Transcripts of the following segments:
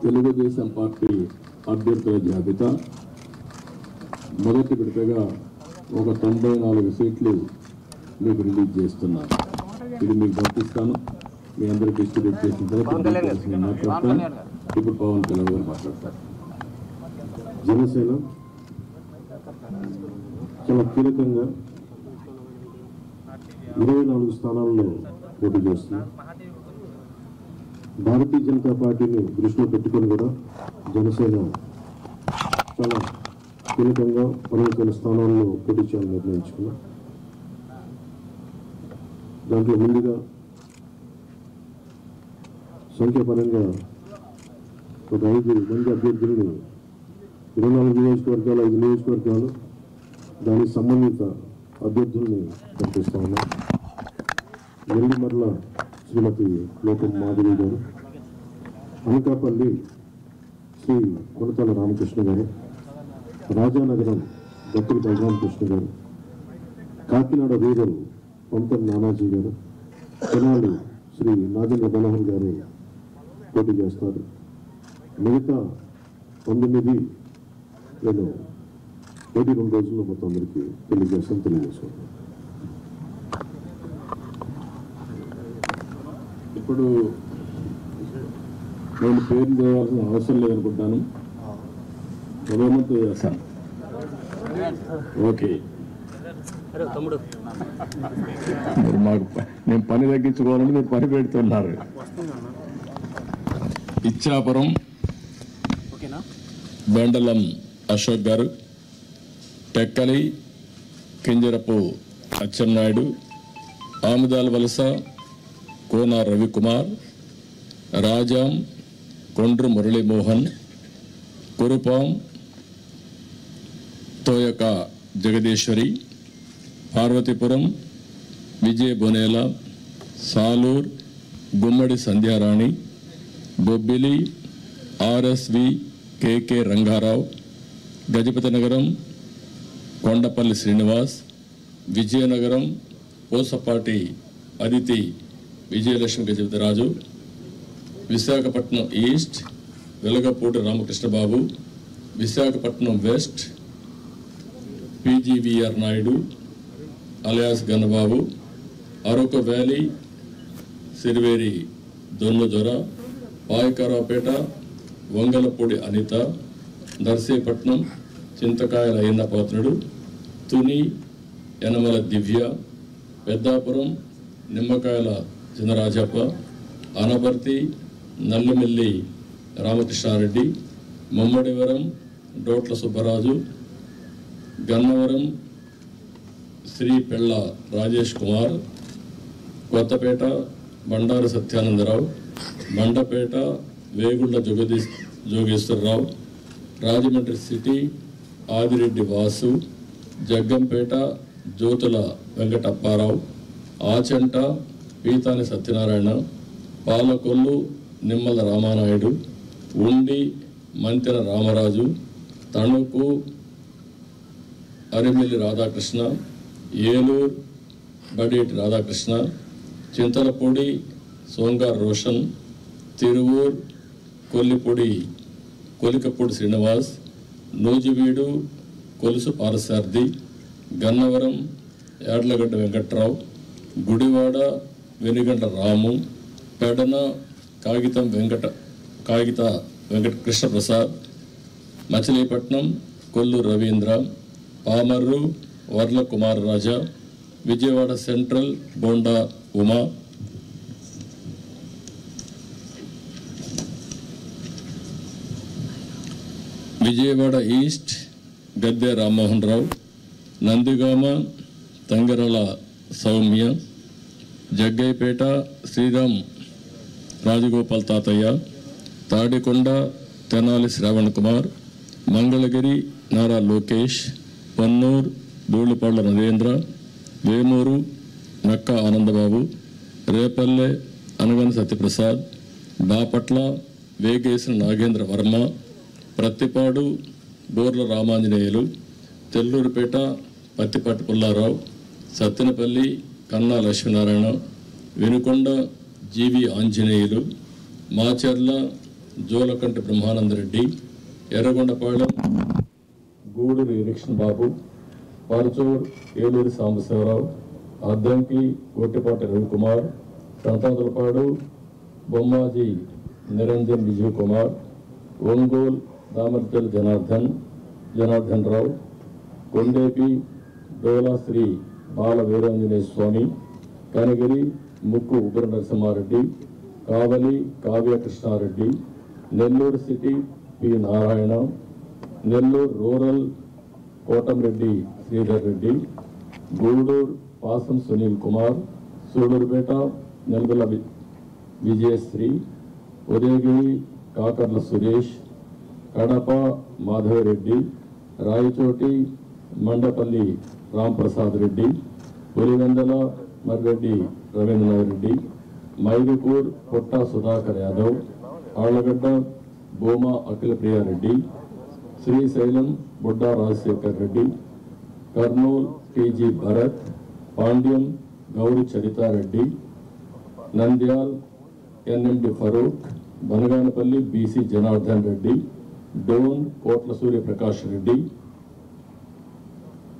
Telugu Desam party అభ్యర్థుల జాబితా మొదటి విడతగా ఒక 94 సీట్లు మీకు రిలీజ్ చేస్తున్నాను. ఇది మీకు పంపిస్తాను. మీ అందరూ డిస్ట్రిబ్యూట్ చేసిన తర్వాత మాట్లాడతాను. ఇప్పుడు పవన్ కళ్యాణ్ గారు మాట్లాడతారు. జనసేన చాలా కీలకంగా 24 స్థానాల్లో పోటీ చేస్తుంది. భారతీయ జనతా పార్టీని దృష్టిలో పెట్టుకొని కూడా జనసేన చాలా కీలకంగా 12 స్థానాల్లో పోటీ చేయాలని నిర్ణయించుకున్నాం. దాంట్లో ముందుగా సంఖ్యాపరంగా ఒక 5 మంది అభ్యర్థులను 24 నియోజకవర్గాలు 5 నియోజకవర్గాలు దానికి సంబంధిత అభ్యర్థుల్ని పంపిస్తా ఉన్నాం. నెల్లిమర్ల శ్రీమతి లోకం మాధవి గారు, అనకాపల్లి శ్రీ కొనతాల రామకృష్ణ గారు, రాజానగరం దత్తుల బలరామకృష్ణ గారు, కాకినాడ రూరల్ పంతం నానాజీ గారు, తెనాలి శ్రీ నాగేంద్ర మనోహర్ గారు పోటీ చేస్తారు. మిగతా 19 నేను 2 రోజుల్లో మొత్తం అందరికీ తెలియజేసుకుంటాను. ఇప్పుడు నేను పేర్లు చేయాల్సిన అవసరం లేదనుకుంటాను. ప్రధానమంత్రి చేస్తాను. ఓకే, మీరు మాకు నేను పని తగ్గించుకోవాలని మీరు పని పెడుతున్నారు. Ichchapuram బెండలం Ashok garu, Tekkali Kinjarapu Atchannaidu, Amadalavalasa Kona Ravikumar, Rajam Kondru Muralimohan, Kurupam Thoyaka Jagadeeswari, Parvathipuram Vijaya Bonela, Salur Gummadi Sandhyarani, Bobbili RSV KK Rangarao, Gajapathinagaram Kondapalli Srinivas, Vizianagaram Pusapati Aditi Vijayalakshmi Gajapathiraju, Visakhapatnam east Velagapudi Ramakrishnababu, Visakhapatnam west PGVR Naidu alias Gannababu, Araku valley Siriveri Donnadora, Payakaraopeta Vangalapudi Anitha, Narsipatnam Chintakayala Ayyannapatrudu, Tuni Yanamala Divya, Peddapuram Nimmakayala Chinarajappa, Anaparthi Nallamilli Ramakrishna Reddy, Mummidivaram డోట్ల Subbaraju, Gannavaram Shri పెళ్ళ రాజేష్ కుమార్, కొత్తపేట బండారు సత్యానందరావు, మండపేట వేగుళ్ల జోగేశ్వరరావు, రాజమండ్రి సిటీ ఆదిరెడ్డి వాసు, జగ్గంపేట జ్యోతుల వెంకటప్పారావు, ఆచంట పీతాని సత్యనారాయణ, పాలకొల్లు నిమ్మల రామానాయుడు, ఉండి మంతెన రామరాజు, తణుకు అరిమిల్లి రాధాకృష్ణ, ఏలూరు బడేటి రాధాకృష్ణ, చింతలపూడి సోంగార్ రోషన్, తిరువూర్ కొలికపూడి శ్రీనివాస్, నూజివీడు కొలుసు పారసార్థి, గన్నవరం యాడ్లగడ్డ వెంకట్రావు, గుడివాడ వెనుగంట రాము, పెడన కాగిత వెంకట కృష్ణప్రసాద్, మచిలీపట్నం కొల్లు రవీంద్ర, పామర్రు వర్ల కుమార్ రాజా, విజయవాడ సెంట్రల్ బోండా ఉమా, విజయవాడ ఈస్ట్ గద్దె రామ్మోహన్ రావు, నందిగామ తంగరల సౌమ్య, జగ్గైపేట శ్రీరామ్ రాజగోపాల్ తాతయ్య, తాడికొండ తెనాలి శ్రావణ్ కుమార్, మంగళగిరి నారా లోకేష్, పన్నూర్ ధూళిపాళ్ల నరేంద్ర, వేమూరు నక్క ఆనందబాబు, రేపల్లె అనగని సత్యప్రసాద్, బాపట్ల వేగేసిన నాగేంద్ర వర్మ, ప్రత్తిపాడు బోర్ల Ramanjaneyulu, తెల్లూరుపేట Pattipati Pullarao, Sattenapalli Kanna Lakshminarayana, Vinukonda GV Anjaneyulu, Macherla Julakanti Brahmanandareddy, Yerragondapalem Guduru Erixion Babu, Parchur Eluri Sambasivarao, Addanki Gottipati Ravikumar, Santhanuthalapadu Bommaji Niranjan Vijay Kumar, Ongole Damacharla Janardhan Rao, Kondepi Dola Sri Bala Veeranjaneya Swamy, Kanigiri Mukku Ugra Narasimhareddy, Kavali Kavya Krishnareddy, Nellore city P Narayana, Nellore rural Kotamreddy Sridhar Reddy, Guduru Pasam Sunil Kumar, Sullurpeta Nelavala Vijayasree, Udayagiri Kakarla Suresh, Kadapa Madhavareddy, Rayachoti Mandipalli Ramprasad Reddy, Pulivendula Marreddy Rabindranath Reddy, Mydukur Putta Sudhakar Yadav, Allagadda Bhuma Akhilapriyareddy, Srisailam Budda Rajasekhar Reddy, Kurnool TG Bharath, Panyam Gowru Charithareddy, Nandyal NMD Farooq, Banaganapalli BC Janardhan Reddy, Dhone Kotla Suryaprakash Reddy,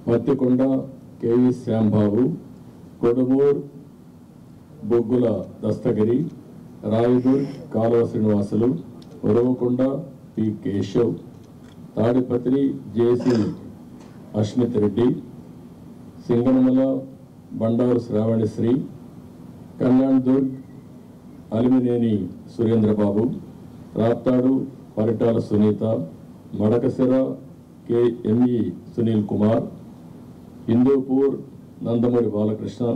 Pattikonda KV Shyambabu, Kodumur Bogula Dastagiri, Rayadurg Kaluva Srinivasulu, Uravakonda P Keshav, Tadipatri JC Ashmit Reddy, Singanamala Bandaru Sravanisree, Kalyandurg Alimineni Surendrababu, Raptadu Paritala Sunitha, Madakasira KME Sunil Kumar, Hindupur Nandamuri Balakrishna,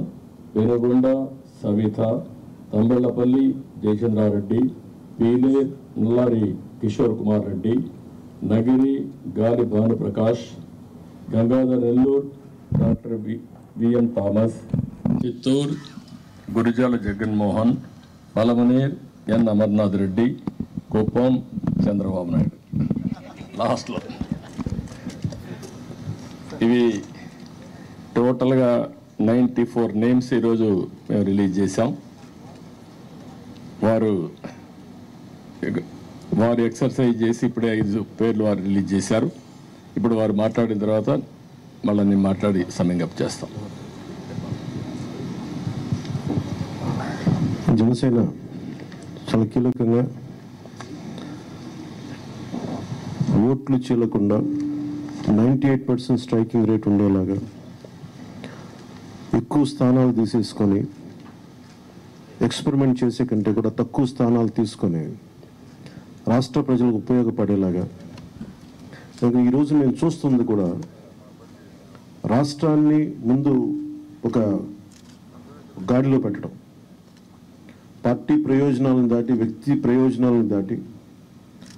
Penukonda Savitha, Thamballapalle Jayachandrareddy, Pileru Nallari Kishore Kumar Reddy, Nagari Gali Bhanuprakash, Gangadhara Nellore doctor VN Thomas, Chittoor Gurajala Jaganmohan, Palamaner N Amarnath Reddy, Kuppam Chandrababu Naidu. లాస్ట్లో ఇవి టోటల్గా 94 నేమ్స్ ఈరోజు మేము రిలీజ్ చేశాం. వారు ఎక్సర్సైజ్ చేసి ఇప్పుడే 5 పేర్లు వారు రిలీజ్ చేశారు. ఇప్పుడు వారు మాట్లాడిన తర్వాత మళ్ళీ నేను మాట్లాడి సమ్మింగ్ అప్ చేస్తాం. జనసేన చాలా కీలకంగా ఓట్లు చీలకుండా 98% స్ట్రైకింగ్ రేట్ ఉండేలాగా ఎక్కువ స్థానాలు తీసేసుకొని ఎక్స్పెరిమెంట్ చేసే కంటే కూడా తక్కువ స్థానాలు తీసుకొని రాష్ట్ర ప్రజలకు ఉపయోగపడేలాగా ఈరోజు మేము చూస్తుంది కూడా రాష్ట్రాన్ని ముందు ఒక గాడిలో పెట్టడం, పార్టీ ప్రయోజనాలను దాటి వ్యక్తి ప్రయోజనాలను దాటి